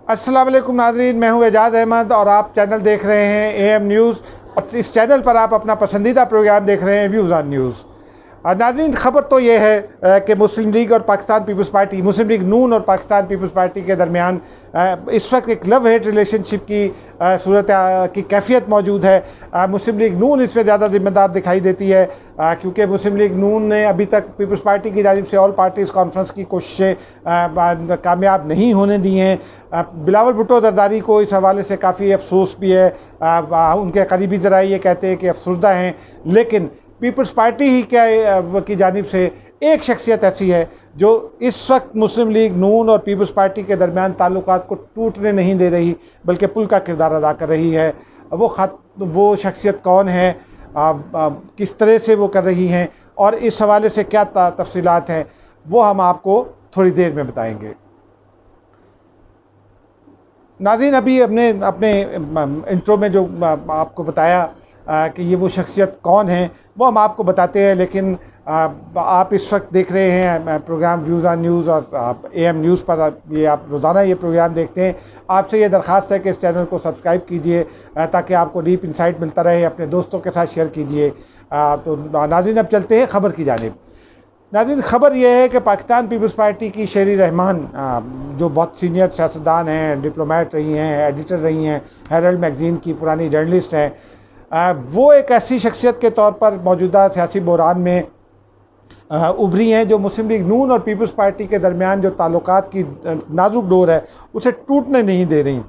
अस्सलाम वालेकुम नाज़रीन, मैं हूं एजाज़ अहमद और आप चैनल देख रहे हैं AM न्यूज़। और इस चैनल पर आप अपना पसंदीदा प्रोग्राम देख रहे हैं व्यूज़ ऑन न्यूज़। नाज़रीन, ख़बर तो ये है कि मुस्लिम लीग और पाकिस्तान पीपल्स पार्टी, मुस्लिम लीग नून और पाकिस्तान पीपल्स पार्टी के दरमियान इस वक्त एक लव हेट रिलेशनशिप की सूरत की कैफियत मौजूद है। मुस्लिम लीग नून इसमें ज़्यादा ज़िम्मेदार दिखाई देती है क्योंकि मुस्लिम लीग नून ने अभी तक पीपल्स पार्टी की जानिब से ऑल पार्टीज़ कॉन्फ्रेंस की कोशिशें कामयाब नहीं होने दी हैं। बिलावल भुट्टो जरदारी को इस हवाले से काफ़ी अफसोस भी है। उनके करीबी ज़राए ये कहते हैं कि अफसरदा हैं, लेकिन पीपल्स पार्टी ही की जानिब से एक शख्सियत ऐसी है जो इस वक्त मुस्लिम लीग नून और पीपल्स पार्टी के दरमियान ताल्लुकात को टूटने नहीं दे रही बल्कि पुल का किरदार अदा कर रही है। वो शख्सियत कौन है, किस तरह से वो कर रही हैं और इस हवाले से क्या तफसीलात हैं, वो हम आपको थोड़ी देर में बताएंगे। नाज़रीन, अभी अपने इंट्रो में जो आपको बताया कि ये वो शख्सियत कौन है वो हम आपको बताते हैं, लेकिन आप इस वक्त देख रहे हैं प्रोग्राम व्यूज़ ऑन न्यूज़ और AM न्यूज़ पर आप रोज़ाना ये प्रोग्राम देखते हैं। आपसे ये दरख्वास्त है कि इस चैनल को सब्सक्राइब कीजिए ताकि आपको डीप इंसाइट मिलता रहे। अपने दोस्तों के साथ शेयर कीजिए। तो नाज़रीन, अब चलते हैं ख़बर की जानिब। नाज़रीन, ख़बर यह है कि पाकिस्तान पीपल्स पार्टी की शेरी रहमान, जो बहुत सीनियर सियासतदान हैं, डिप्लोमेट रही हैं, एडिटर रही हैं, हेरल्ड मैगज़ीन की पुरानी जर्नलिस्ट हैं, वो एक ऐसी शख्सियत के तौर पर मौजूदा सियासी बहरान में उभरी हैं जो मुस्लिम लीग नून और पीपल्स पार्टी के दरमियान जो ताल्लुकात की नाजुक डोर है उसे टूटने नहीं दे रही।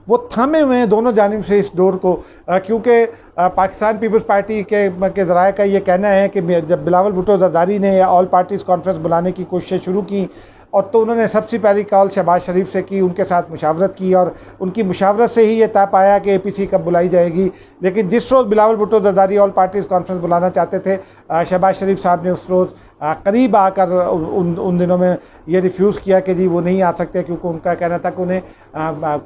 वो थामे हुए हैं दोनों जानिब से इस डोर को, क्योंकि पाकिस्तान पीपल्स पार्टी के ज़राए का ये कहना है कि जब बिलावल भुट्टो जरदारी ने ऑल पार्टीज़ कॉन्फ्रेंस बुलाने की कोशिशें शुरू की और तो उन्होंने सबसे पहली कॉल शहबाज शरीफ से की, उनके साथ मुशावरत की और उनकी मुशावरत से ही ये तय पाया कि APC कब बुलाई जाएगी। लेकिन जिस रोज़ Bilawal Bhutto Zardari all parties conference बुलाना चाहते थे, शहबाज शरीफ साहब ने उस रोज़ करीब आकर उन दिनों में ये रिफ्यूज़ किया कि जी वो नहीं आ सकते, क्योंकि उनका कहना था कि उन्हें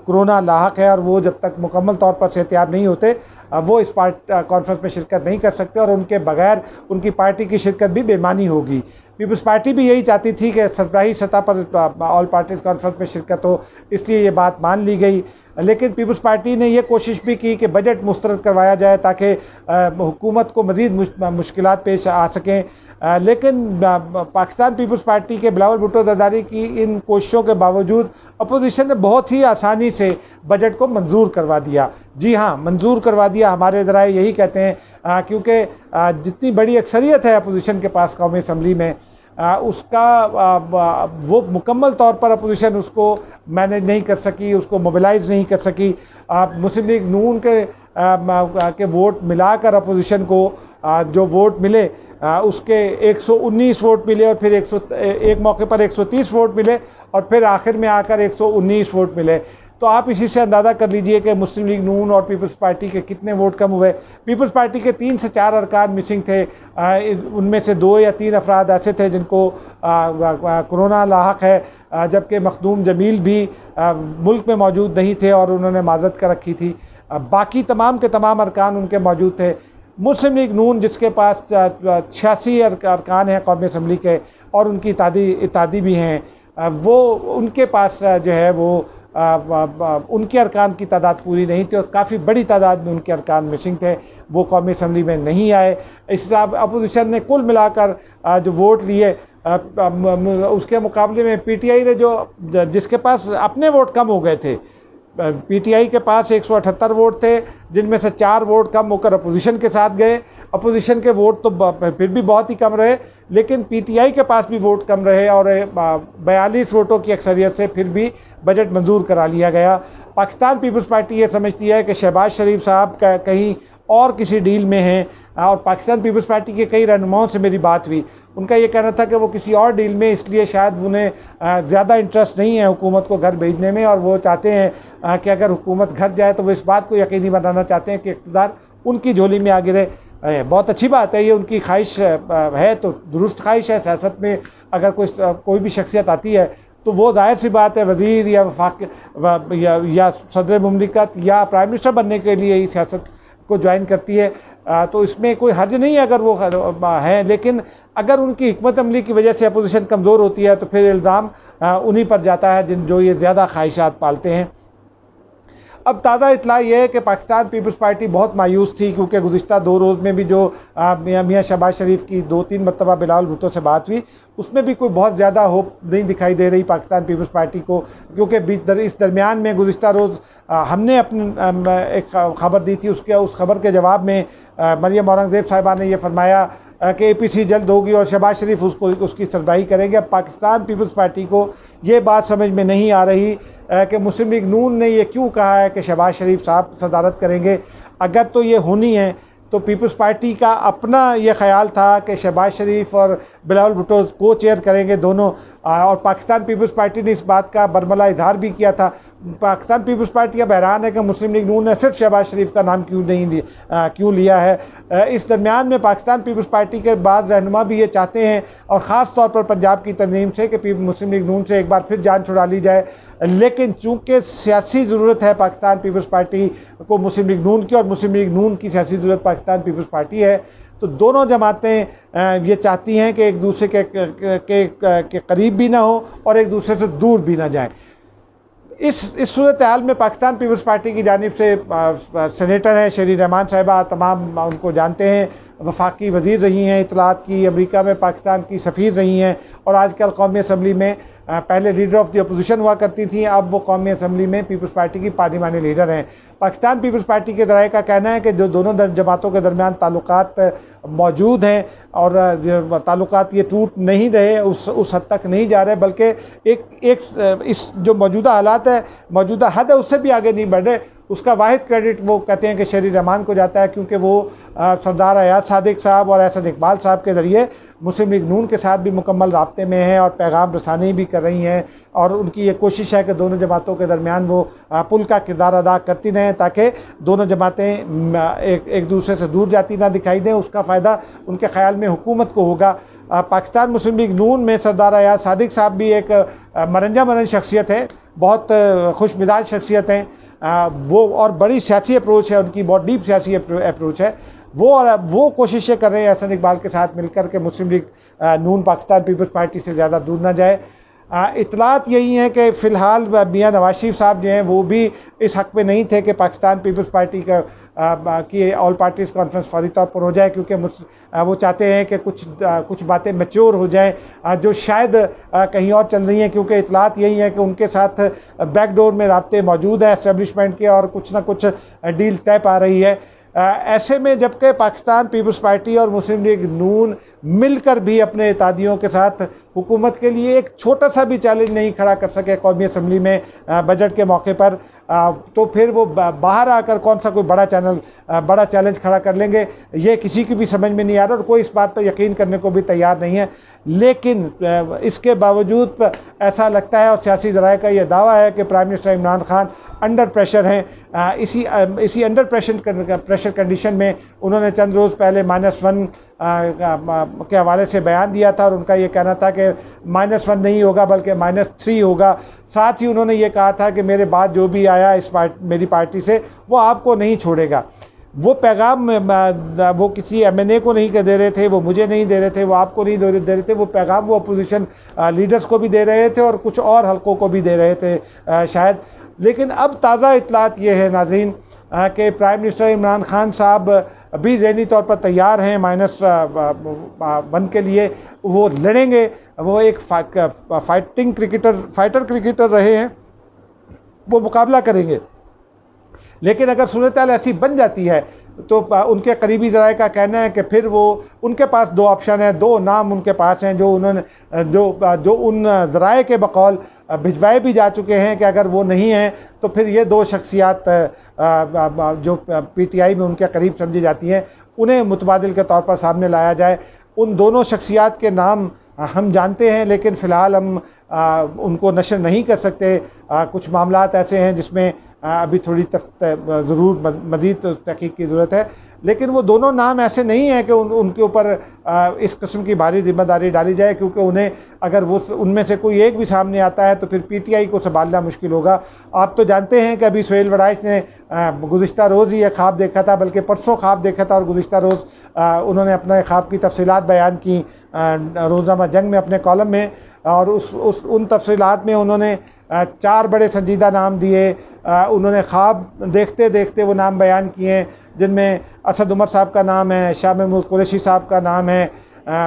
कोरोना लाहक है और वो जब तक मुकम्मल तौर पर सेहतियाब नहीं होते वो इस कॉन्फ्रेंस में शिरकत नहीं कर सकते और उनके बगैर उनकी पार्टी की शिरकत भी बेमानी होगी। पीपल्स पार्टी भी यही चाहती थी कि सरबराही सतह पर ऑल पार्टीज़ कॉन्फ्रेंस में शिरकत हो, इसलिए ये बात मान ली गई। लेकिन पीपल्स पार्टी ने यह कोशिश भी की कि बजट मुस्तरद करवाया जाए ताकि हुकूमत को मज़ीद मुश्किलात पेश आ सकें। लेकिन पाकिस्तान पीपल्स पार्टी के बिलावल भुट्टो जरदारी की इन कोशिशों के बावजूद अपोजिशन ने बहुत ही आसानी से बजट को मंजूर करवा दिया। जी हाँ, मंजूर करवा दिया, हमारे ज़राए यही कहते हैं, क्योंकि जितनी बड़ी अक्सरियत है अपोजिशन के पास कौमी असम्बली में, उसका वो मुकम्मल तौर पर अपोजिशन उसको मैनेज नहीं कर सकी, उसको मोबिलाइज़ नहीं कर सकी। मुस्लिम लीग नून के वोट मिलाकर अपोजिशन को जो वोट मिले उसके 119 वोट मिले और फिर एक मौके पर 130 वोट मिले और फिर आखिर में आकर 119 वोट मिले। तो आप इसी से अंदाज़ा कर लीजिए कि मुस्लिम लीग नून और पीपल्स पार्टी के कितने वोट कम हुए। पीपल्स पार्टी के 3 से 4 अरकान मिसिंग थे, उनमें से 2 या 3 अफराद ऐसे थे जिनको कोरोना लाहक है, जबकि मखदूम जमील भी मुल्क में मौजूद नहीं थे और उन्होंने माजरत कर रखी थी। बाकी तमाम के तमाम अरकान उनके मौजूद थे। मुस्लिम लीग नून, जिसके पास 86 अरकान हैं कौमी असम्बली के और उनकी इत्तादी भी हैं, वो उनके पास जो है वो उनके अरकान की तादाद पूरी नहीं थी और काफ़ी बड़ी तादाद में उनके अरकान मिसिंग थे, वो कौमी असम्बली में नहीं आए। इस हिसाब अपोजिशन ने कुल मिलाकर जो वोट लिए उसके मुकाबले में PTI ने जिसके पास अपने वोट कम हो गए थे, PTI के पास 178 वोट थे, जिनमें से 4 वोट कम होकर अपोजिशन के साथ गए। अपोजिशन के वोट तो फिर भी बहुत ही कम रहे, लेकिन PTI के पास भी वोट कम रहे और 42 वोटों की अक्सरियत से फिर भी बजट मंजूर करा लिया गया। पाकिस्तान पीपल्स पार्टी ये समझती है कि शहबाज शरीफ साहब का कहीं और किसी डील में हैं और पाकिस्तान पीपल्स पार्टी के कई रहनुमाओं से मेरी बात हुई, उनका ये कहना था कि वो किसी और डील में, इसलिए शायद उन्हें ज़्यादा इंटरेस्ट नहीं है हुकूमत को घर भेजने में और वो चाहते हैं कि अगर हुकूमत घर जाए तो वो इस बात को यकीनी बनाना चाहते हैं कि इक़्तिदार उनकी झोली में आ गिरे। बहुत अच्छी बात है, ये उनकी ख्वाहिश है तो दुरुस्त ख्वाहिश है। सियासत में अगर कोई भी शख्सियत आती है तो वो जाहिर सी बात है वज़ीर या वफाक या सदर मुमलिकत या प्राइम मिनिस्टर बनने के लिए ही सियासत को ज्वाइन करती है तो इसमें कोई हर्ज नहीं है अगर वो है, लेकिन अगर उनकी हिकमत अमली की वजह से अपोजिशन कमज़ोर होती है तो फिर इल्ज़ाम उन्हीं पर जाता है जो ये ज़्यादा ख्वाहिशात पालते हैं। अब ताज़ा इतला ये है कि पाकिस्तान पीपल्स पार्टी बहुत मायूस थी, क्योंकि गुज़िश्ता 2 रोज़ में भी जो मियाँ शहबाज शरीफ की 2-3 मरतबा बिलावल भुट्टो से बात हुई, उसमें भी कोई बहुत ज़्यादा होप नहीं दिखाई दे रही पाकिस्तान पीपल्स पार्टी को, क्योंकि इस दरमियान में गुज़िश्ता रोज़ हमने अपनी एक ख़बर दी थी, उस खबर के जवाब में मरियम औरंगज़ेब साहिबा ने यह फरमाया कि APC जल्द होगी और शहबाज शरीफ उसकी सरबराही करेंगे। अब पाकिस्तान पीपल्स पार्टी को ये बात समझ में नहीं आ रही कि मुस्लिम लीग नून ने ये क्यों कहा है कि शहबाज शरीफ साहब सदारत करेंगे। अगर तो ये होनी है तो पीपल्स पार्टी का अपना ये ख्याल था कि शहबाज शरीफ और बिलावल भुट्टो को चेयर करेंगे दोनों, और पाकिस्तान पीपल्स पार्टी ने इस बात का बरमला इजहार भी किया था। पाकिस्तान पीपल्स पार्टी अब हैरान है कि मुस्लिम लीग नून ने सिर्फ शहबाज शरीफ का नाम क्यों लिया है। इस दरमियान में पाकिस्तान पीपल्स पार्टी के बाद रहनुमा भी ये चाहते हैं, और ख़ास तौर पर पंजाब की तंजीम से, कि मुस्लिम लीग नून से एक बार फिर जान छुड़ा ली जाए। लेकिन चूँकि सियासी ज़रूरत है पाकिस्तान पीपल्स पार्टी को मुस्लिम लीग नून की, और मुस्लिम लीग नून की सियासी ज़रूरत पाकिस्तान पीपल्स पार्टी है, तो दोनों जमातें ये चाहती हैं कि एक दूसरे के करीब भी ना हो और एक दूसरे से दूर भी ना जाएं। इस सूरत हाल में पाकिस्तान पीपल्स पार्टी की जानिब से सेनेटर हैं शेरी रहमान साहिबा, तमाम उनको जानते हैं, वफाकी वज़ीर रही हैं इत्तलात की, अमेरिका में पाकिस्तान की सफ़ीर रही हैं, और आजकल कौमी असम्बली में पहले लीडर ऑफ़ द अपोजिशन हुआ करती थी, अब वो कौमी असम्बली में पीपल्स पार्टी की पार्लिमानी लीडर हैं। पाकिस्तान पीपल्स पार्टी के ज़राए का कहना है कि जो दोनों जमातों के दरमियान ताल्लुकात मौजूद हैं, और ताल्लुकात ये टूट नहीं रहे, उस हद तक नहीं जा रहे, बल्कि एक इस जो मौजूदा हालात है, मौजूदा हद है, उससे भी आगे नहीं बढ़ रहे। उसका वाहिद क्रेडिट वो कहते हैं कि शेरी रहमान को जाता है, क्योंकि वो सरदार अयाज सादिक साहब और एहसन इकबाल साहब के ज़रिए मुस्लिम लीग नून के साथ भी मुकम्मल राब्ते में हैं और पैगाम रसानी भी कर रही हैं, और उनकी ये कोशिश है कि दोनों जमातों के दरमियान वो पुल का किरदार अदा करती रहें, ताकि दोनों जमातें एक दूसरे से दूर जाती ना दिखाई दें। उसका फ़ायदा उनके ख़्याल में हुकूमत को होगा। पाकिस्तान मुस्लिम लीग नून में सरदार अयाज सादिक साहब भी एक मरंजा मरन शख्सियत है, बहुत खुश मिजाज शख्सियत हैं वो, और बड़ी सियासी अप्रोच है उनकी, बहुत डीप सियासी अप्रोच है वो, और वो कोशिशें कर रहे हैं एहसन इकबाल के साथ मिलकर के मुस्लिम लीग नून पाकिस्तान पीपल्स पार्टी से ज़्यादा दूर ना जाए। इतलात यही हैं कि फ़िलहाल मियाँ नवाज शरीफ साहब जो हैं वो भी इस हक़ में नहीं थे कि पाकिस्तान पीपल्स पार्टी की ऑल पार्टीज़ कॉन्फ्रेंस फौरी तौर पर हो जाए, क्योंकि वो चाहते हैं कि कुछ बातें मैच्योर हो जाएं जो शायद कहीं और चल रही हैं, क्योंकि इतलात यही है कि उनके साथ बैकडोर में राब्ते मौजूद हैं एस्टेब्लिशमेंट के, और कुछ ना कुछ डील तय पा रही है। ऐसे में जबकि पाकिस्तान पीपल्स पार्टी और मुस्लिम लीग नून मिलकर भी अपने इत्तेहादियों के साथ हुकूमत के लिए एक छोटा सा भी चैलेंज नहीं खड़ा कर सके कौमी असम्बली में बजट के मौके पर, तो फिर वो बाहर आकर कौन सा कोई बड़ा चैलेंज खड़ा कर लेंगे, ये किसी की भी समझ में नहीं आ रहा, और कोई इस बात पर यकीन करने को भी तैयार नहीं है। लेकिन इसके बावजूद ऐसा लगता है, और सियासी ज़राए का यह दावा है कि prime minister Imran Khan under pressure हैं। इसी अंडर प्रेशर कंडीशन में उन्होंने चंद रोज़ पहले -1 के हवाले से बयान दिया था, और उनका ये कहना था कि -1 नहीं होगा बल्कि -3 होगा। साथ ही उन्होंने ये कहा था कि मेरे बाद जो भी आया मेरी पार्टी से वो आपको नहीं छोड़ेगा। वो पैगाम वो किसी MNA को नहीं दे रहे थे, वो मुझे नहीं दे रहे थे, वो आपको नहीं दे रहे थे, वो पैगाम वो अपोजिशन लीडर्स को भी दे रहे थे और कुछ और हलकों को भी दे रहे थे शायद। लेकिन अब ताज़ा इतलात ये है नाज़रीन कि प्राइम मिनिस्टर इमरान खान साहब भी ज़हनी तौर पर तैयार हैं -1 के लिए, वो लड़ेंगे। वो एक फाइटर क्रिकेटर रहे हैं, वो मुकाबला करेंगे। लेकिन अगर सूरत हाल ऐसी बन जाती है तो उनके करीबी ज़राए का कहना है कि फिर वो उनके पास 2 ऑप्शन हैं, 2 नाम उनके पास हैं जो उन्होंने जो उन ज़राए के बकौल भिजवाए भी जा चुके हैं कि अगर वो नहीं हैं तो फिर ये 2 शख्सियात जो PTI में उनके करीब समझी जाती हैं उन्हें मुतबादिल के तौर पर सामने लाया जाए। उन दोनों शख्सियात के नाम हम जानते हैं, लेकिन फ़िलहाल हम उनको नशर नहीं कर सकते। कुछ मामलात ऐसे हैं जिसमें अभी थोड़ी ज़रूर मज़ीद तहक़ीक़ की ज़रूरत है। लेकिन वो दोनों नाम ऐसे नहीं हैं कि उनके ऊपर इस किस्म की भारी जिम्मेदारी डाली जाए, क्योंकि उन्हें अगर वो उनमें से कोई एक भी सामने आता है तो फिर पीटीआई को संभालना मुश्किल होगा। आप तो जानते हैं कि अभी सुहेल वड़ाइच ने गुज़िश्ता रोज़ ही ये ख्वाब देखा था, बल्कि परसों ख्वाब देखा था, और गुज़िश्ता रोज़ उन्होंने अपने ख्वाब की तफसीलात बयान की रोज़नामा जंग में अपने कॉलम में, और उन तफसीलात में उन्होंने 4 बड़े संजीदा नाम दिए। उन्होंने ख्वाब देखते देखते वो नाम बयान किए, जिनमें असद उमर साहब का नाम है, शाह महमूद कुरैशी साहब का नाम है,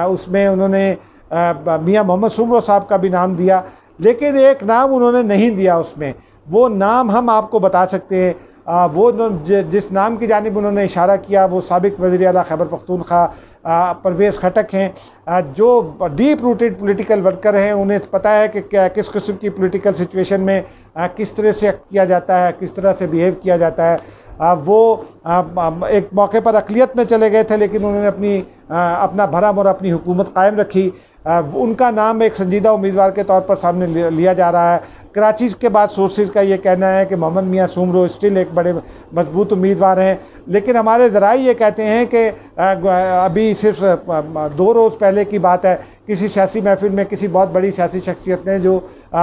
उसमें उन्होंने मियां मोहम्मद सुमरो साहब का भी नाम दिया। लेकिन एक नाम उन्होंने नहीं दिया उसमें, वो नाम हम आपको बता सकते हैं। वो जिस नाम की जानिब उन्होंने इशारा किया वो साबिक वज़ीर आला खैबर पख्तूनख्वा परवेज़ खटक हैं, जो डीप रूटेड पॉलिटिकल वर्कर हैं। उन्हें पता है कि किस किस्म की पॉलिटिकल सिचुएशन में किस तरह से किया जाता है, किस तरह से बिहेव किया जाता है। वो एक मौके पर अक़लियत में चले गए थे, लेकिन उन्होंने अपना भरम और अपनी हुकूमत कायम रखी। उनका नाम एक संजीदा उम्मीदवार के तौर पर सामने लिया जा रहा है। कराची के बाद सोर्सेज का ये कहना है कि मोहम्मद मियां सुमरो स्टिल एक बड़े मजबूत उम्मीदवार हैं, लेकिन हमारे ज़राए ये कहते हैं कि अभी सिर्फ 2 रोज़ पहले की बात है, किसी सियासी महफिल में किसी बहुत बड़ी सियासी शख्सियत ने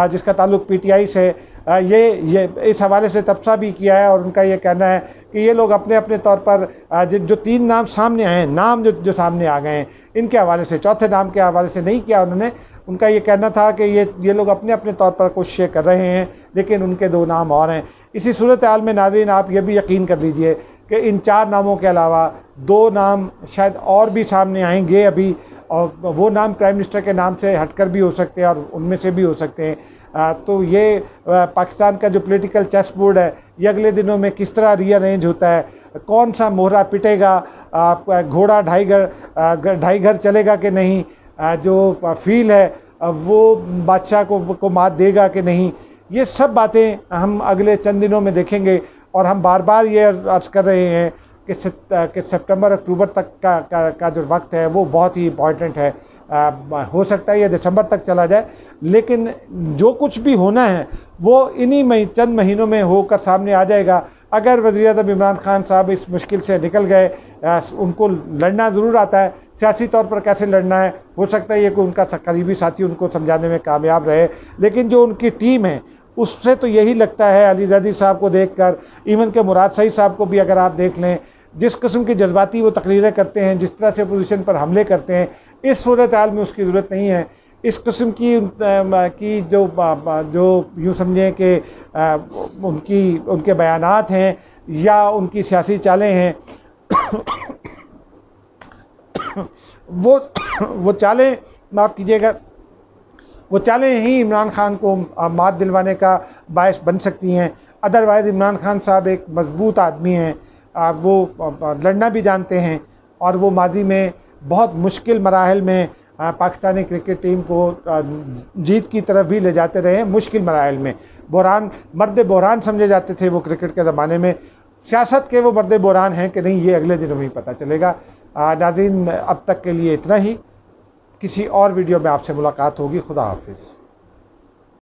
जिसका ताल्लुक पीटीआई से ये इस हवाले से तबसरा भी किया है, और उनका ये कहना है कि ये लोग अपने अपने तौर पर जो 3 नाम सामने आए हैं, नाम जो सामने आ गए हैं, इनके हवाले से, चौथे नाम के हवाले से नहीं किया उन्होंने। उनका ये कहना था कि ये लोग अपने अपने तौर पर कोशिशें कर रहे हैं, लेकिन उनके 2 नाम और हैं। इसी सूरत हाल में नाज़रीन आप ये भी यकीन कर लीजिए कि इन 4 नामों के अलावा 2 नाम शायद और भी सामने आएंगे अभी, और वो नाम प्राइम मिनिस्टर के नाम से हटकर भी हो सकते हैं और उनमें से भी हो सकते हैं। तो ये पाकिस्तान का जो पॉलिटिकल चेस बोर्ड है, ये अगले दिनों में किस तरह रीअरेंज होता है, कौन सा मोहरा पिटेगा, घोड़ा ढाई घर चलेगा कि नहीं, जो फील है वो बादशाह को मात देगा कि नहीं, ये सब बातें हम अगले चंद दिनों में देखेंगे। और हम बार बार ये अर्ज़ कर रहे हैं कि सितंबर अक्टूबर तक का जो वक्त है वो बहुत ही इम्पॉर्टेंट है। हो सकता है ये दिसंबर तक चला जाए, लेकिन जो कुछ भी होना है वो इन्हीं चंद महीनों में होकर सामने आ जाएगा। अगर वज़ीर-ए-आज़म इमरान खान साहब इस मुश्किल से निकल गए, उनको लड़ना ज़रूर आता है, सियासी तौर पर कैसे लड़ना है, हो सकता है ये कि उनका करीबी साथी उनको समझाने में कामयाब रहे, लेकिन जो उनकी टीम है उससे तो यही लगता है, अली ज़ैदी साहब को देखकर, इवन के मुराद सईद साहब को भी अगर आप देख लें, जिस किस्म की जज्बाती वो तकरीरें करते हैं, जिस तरह से अपोजिशन पर हमले करते हैं, इस सूरत हाल में उसकी ज़रूरत नहीं है। इस किस्म की जो यूँ समझें कि उनके बयानात हैं या उनकी सियासी चालें हैं, वो चालें, माफ़ कीजिएगा, वो चालें ही इमरान खान को मात दिलवाने का बायस बन सकती हैं। अदरवाइज़ इमरान खान साहब एक मजबूत आदमी हैं, वो लड़ना भी जानते हैं, और वो माजी में बहुत मुश्किल मराहल में पाकिस्तानी क्रिकेट टीम को जीत की तरफ भी ले जाते रहे हैं। मुश्किल मराहल में मर्द बहरान समझे जाते थे वो क्रिकेट के ज़माने में। सियासत के वो मर्द बहरान हैं कि नहीं, ये अगले दिनों में ही पता चलेगा। नाज़रीन, अब तक के लिए इतना ही। किसी और वीडियो में आपसे मुलाकात होगी। खुदा हाफिज़।